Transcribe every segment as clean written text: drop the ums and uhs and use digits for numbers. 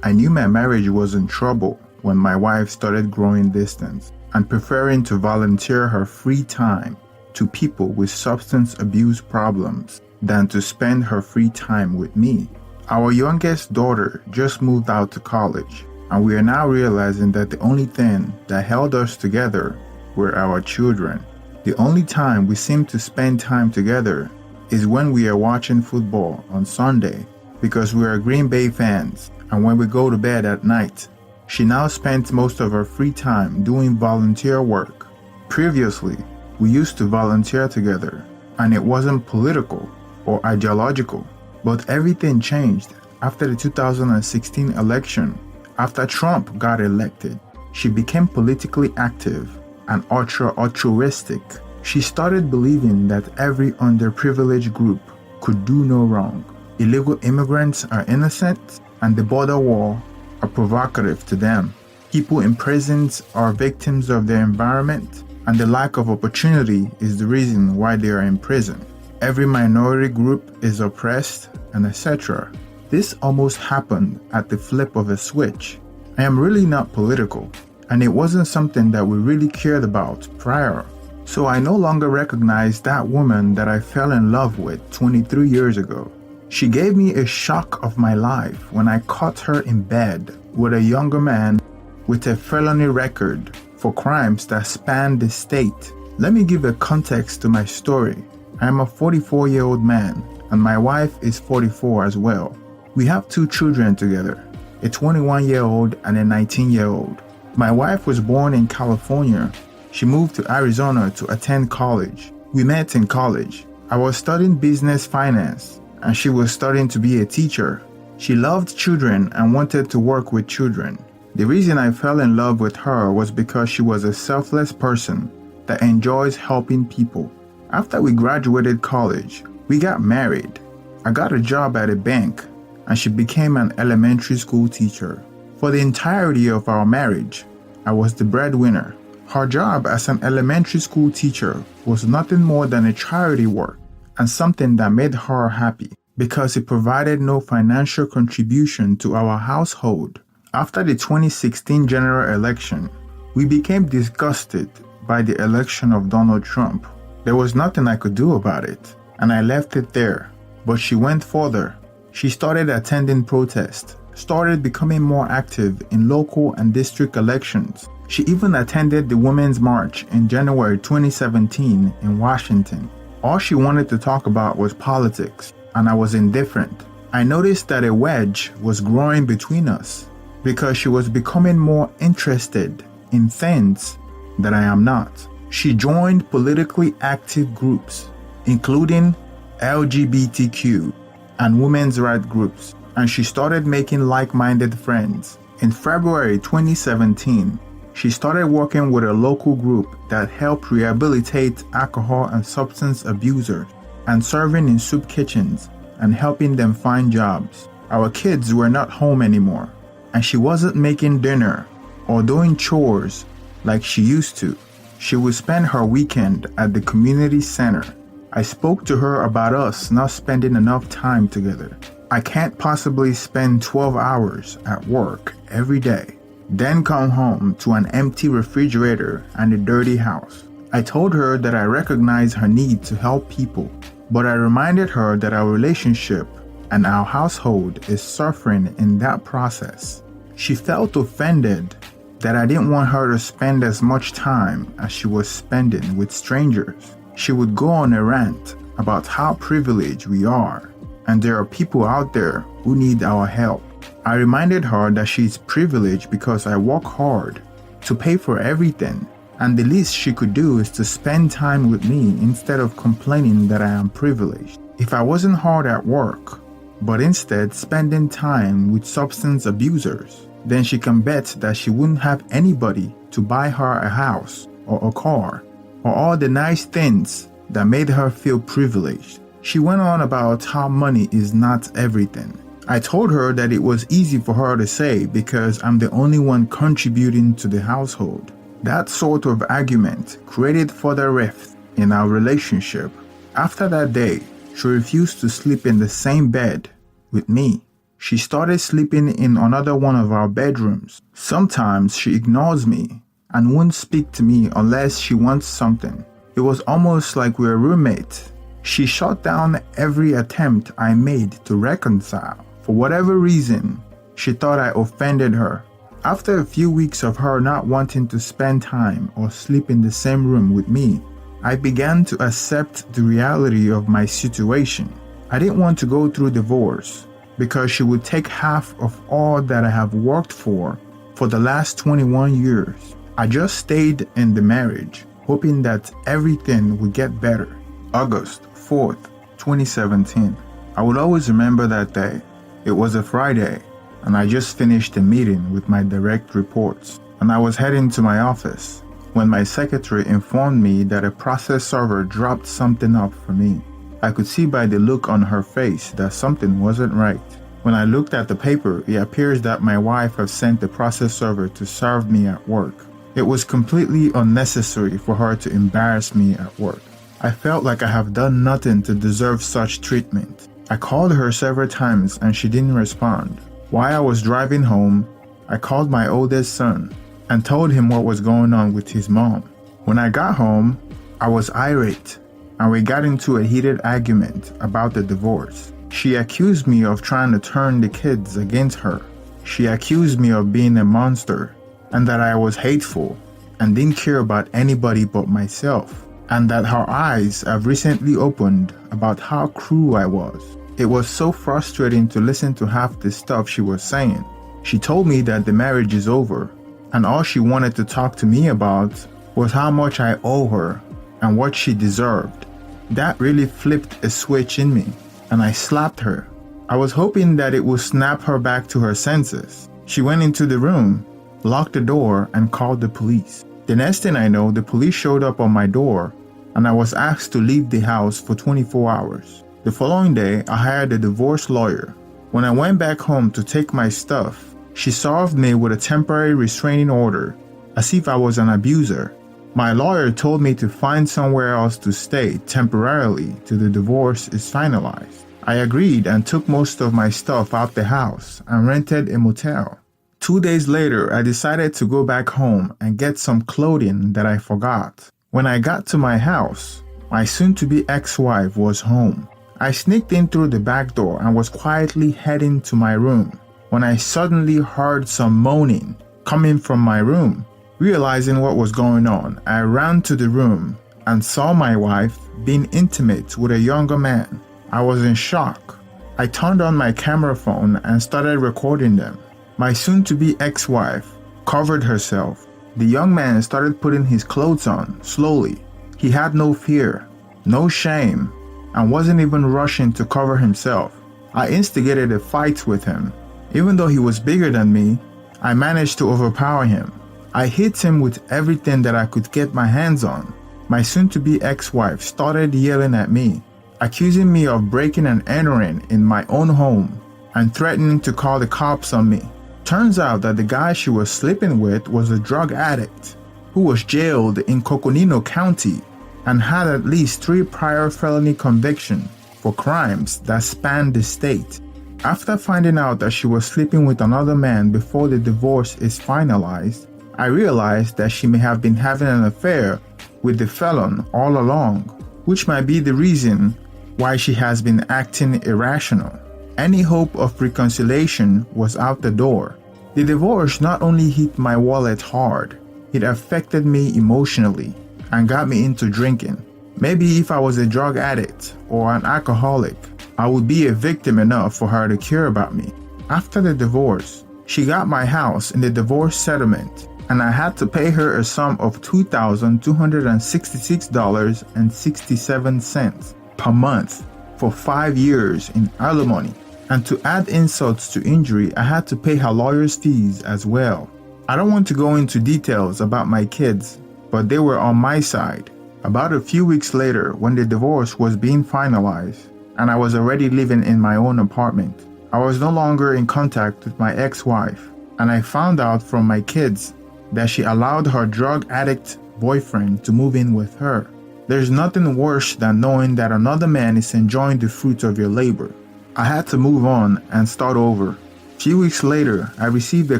I knew my marriage was in trouble when my wife started growing distant and preferring to volunteer her free time to people with substance abuse problems than to spend her free time with me. Our youngest daughter just moved out to college, and we are now realizing that the only thing that held us together were our children. The only time we seem to spend time together is when we are watching football on Sunday because we are Green Bay fans, and when we go to bed at night. She now spends most of her free time doing volunteer work. Previously, we used to volunteer together, and it wasn't political or ideological. But everything changed after the 2016 election. After Trump got elected, she became politically active and altruistic. She started believing that every underprivileged group could do no wrong. Illegal immigrants are innocent, and the border wall are provocative to them. People in prisons are victims of their environment, and the lack of opportunity is the reason why they are in prison. Every minority group is oppressed, and etc. This almost happened at the flip of a switch. I am really not political, and it wasn't something that we really cared about prior. So I no longer recognize that woman that I fell in love with 23 years ago. She gave me a shock of my life when I caught her in bed with a younger man with a felony record for crimes that span the state. Let me give a context to my story. I am a 44-year-old man, and my wife is 44 as well. We have 2 children together, a 21-year-old and a 19-year-old. My wife was born in California. She moved to Arizona to attend college. We met in college. I was studying business finance, and she was studying to be a teacher. She loved children and wanted to work with children. The reason I fell in love with her was because she was a selfless person that enjoys helping people. After we graduated college, we got married. I got a job at a bank, and she became an elementary school teacher. For the entirety of our marriage, I was the breadwinner. Her job as an elementary school teacher was nothing more than a charity work and something that made her happy because it provided no financial contribution to our household. After the 2016 general election, we became disgusted by the election of Donald Trump. There was nothing I could do about it, and I left it there. But she went further. She started attending protests, started becoming more active in local and district elections. She even attended the Women's March in January 2017 in Washington. All she wanted to talk about was politics, and I was indifferent. I noticed that a wedge was growing between us because she was becoming more interested in things that I am not. She joined politically active groups, including LGBTQ and women's rights groups, and she started making like-minded friends. In February 2017, she started working with a local group that helped rehabilitate alcohol and substance abusers and serving in soup kitchens and helping them find jobs. Our kids were not home anymore, and she wasn't making dinner or doing chores like she used to. She would spend her weekend at the community center. I spoke to her about us not spending enough time together. I can't possibly spend 12 hours at work every day, then come home to an empty refrigerator and a dirty house. I told her that I recognize her need to help people, but I reminded her that our relationship and our household is suffering in that process. She felt offended that I didn't want her to spend as much time as she was spending with strangers. She would go on a rant about how privileged we are, and there are people out there who need our help. I reminded her that she's privileged because I work hard to pay for everything, and the least she could do is to spend time with me instead of complaining that I am privileged. If I wasn't hard at work, but instead spending time with substance abusers, then she can bet that she wouldn't have anybody to buy her a house or a car or all the nice things that made her feel privileged. She went on about how money is not everything. I told her that it was easy for her to say because I'm the only one contributing to the household. That sort of argument created further rift in our relationship. After that day, she refused to sleep in the same bed with me. She started sleeping in another one of our bedrooms. Sometimes she ignores me and won't speak to me unless she wants something. It was almost like we were roommates. She shut down every attempt I made to reconcile. For whatever reason, she thought I offended her. After a few weeks of her not wanting to spend time or sleep in the same room with me, I began to accept the reality of my situation. I didn't want to go through divorce because she would take half of all that I have worked for the last 21 years. I just stayed in the marriage, hoping that everything would get better. August 4th, 2017. I will always remember that day. It was a Friday, and I just finished a meeting with my direct reports, and I was heading to my office when my secretary informed me that a process server dropped something up for me. I could see by the look on her face that something wasn't right. When I looked at the paper, it appears that my wife had sent the process server to serve me at work. It was completely unnecessary for her to embarrass me at work. I felt like I have done nothing to deserve such treatment. I called her several times and she didn't respond. While I was driving home, I called my oldest son and told him what was going on with his mom. When I got home, I was irate and we got into a heated argument about the divorce. She accused me of trying to turn the kids against her. She accused me of being a monster and that I was hateful and didn't care about anybody but myself, and that her eyes have recently opened about how cruel I was. It was so frustrating to listen to half the stuff she was saying. She told me that the marriage is over and all she wanted to talk to me about was how much I owe her and what she deserved. That really flipped a switch in me, and I slapped her. I was hoping that it would snap her back to her senses. She went into the room, locked the door, and called the police. The next thing I know, the police showed up on my door, and I was asked to leave the house for 24 hours. The following day, I hired a divorce lawyer. When I went back home to take my stuff, she served me with a temporary restraining order, as if I was an abuser. My lawyer told me to find somewhere else to stay temporarily till the divorce is finalized. I agreed and took most of my stuff out the house and rented a motel. 2 days later, I decided to go back home and get some clothing that I forgot. When I got to my house, my soon-to-be ex-wife was home. I sneaked in through the back door and was quietly heading to my room when I suddenly heard some moaning coming from my room. Realizing what was going on, I ran to the room and saw my wife being intimate with a younger man. I was in shock. I turned on my camera phone and started recording them. My soon-to-be ex-wife covered herself. The young man started putting his clothes on slowly. He had no fear, no shame, and wasn't even rushing to cover himself. I instigated a fight with him. Even though he was bigger than me, I managed to overpower him. I hit him with everything that I could get my hands on. My soon-to-be ex-wife started yelling at me, accusing me of breaking and entering in my own home and threatening to call the cops on me. Turns out that the guy she was sleeping with was a drug addict who was jailed in Coconino County and had at least 3 prior felony convictions for crimes that spanned the state. After finding out that she was sleeping with another man before the divorce is finalized, I realized that she may have been having an affair with the felon all along, which might be the reason why she has been acting irrational. Any hope of reconciliation was out the door. The divorce not only hit my wallet hard, it affected me emotionally and got me into drinking. Maybe if I was a drug addict or an alcoholic, I would be a victim enough for her to care about me. After the divorce, she got my house in the divorce settlement, and I had to pay her a sum of $2,266.67 per month for 5 years in alimony. And to add insults to injury, I had to pay her lawyer's fees as well. I don't want to go into details about my kids, but they were on my side. About a few weeks later, when the divorce was being finalized, and I was already living in my own apartment, I was no longer in contact with my ex-wife, and I found out from my kids that she allowed her drug addict boyfriend to move in with her. There's nothing worse than knowing that another man is enjoying the fruits of your labor. I had to move on and start over. Few weeks later, I received a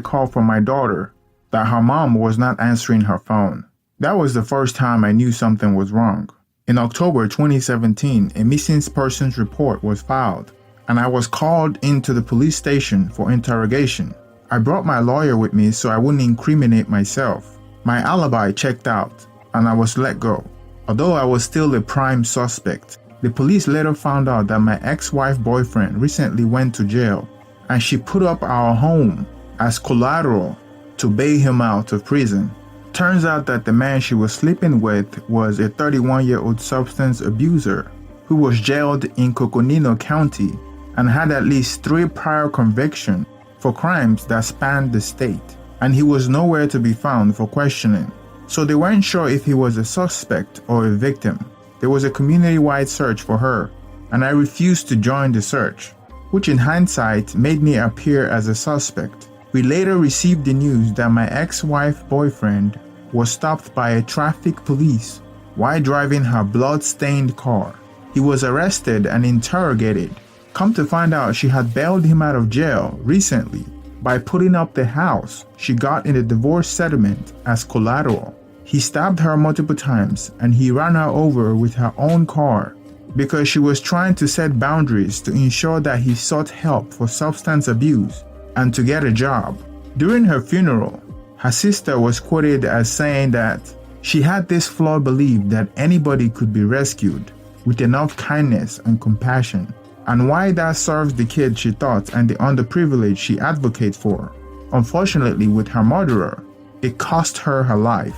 call from my daughter that her mom was not answering her phone. That was the first time I knew something was wrong. In October 2017, a missing persons report was filed, and I was called into the police station for interrogation. I brought my lawyer with me so I wouldn't incriminate myself. My alibi checked out, and I was let go. Although I was still a prime suspect, the police later found out that my ex-wife boyfriend recently went to jail, and she put up our home as collateral to bail him out of prison. Turns out that the man she was sleeping with was a 31-year-old substance abuser who was jailed in Coconino County and had at least 3 prior convictions for crimes that spanned the state, and he was nowhere to be found for questioning. So they weren't sure if he was a suspect or a victim. There was a community-wide search for her, and I refused to join the search, which in hindsight made me appear as a suspect. We later received the news that my ex-wife boyfriend was stopped by a traffic police while driving her blood-stained car. He was arrested and interrogated. Come to find out, she had bailed him out of jail recently by putting up the house she got in the divorce settlement as collateral. He stabbed her multiple times and he ran her over with her own car because she was trying to set boundaries to ensure that he sought help for substance abuse and to get a job. During her funeral, her sister was quoted as saying that she had this flawed belief that anybody could be rescued with enough kindness and compassion, and why that serves the kids she thought and the underprivileged she advocates for. Unfortunately, with her murderer, it cost her her life.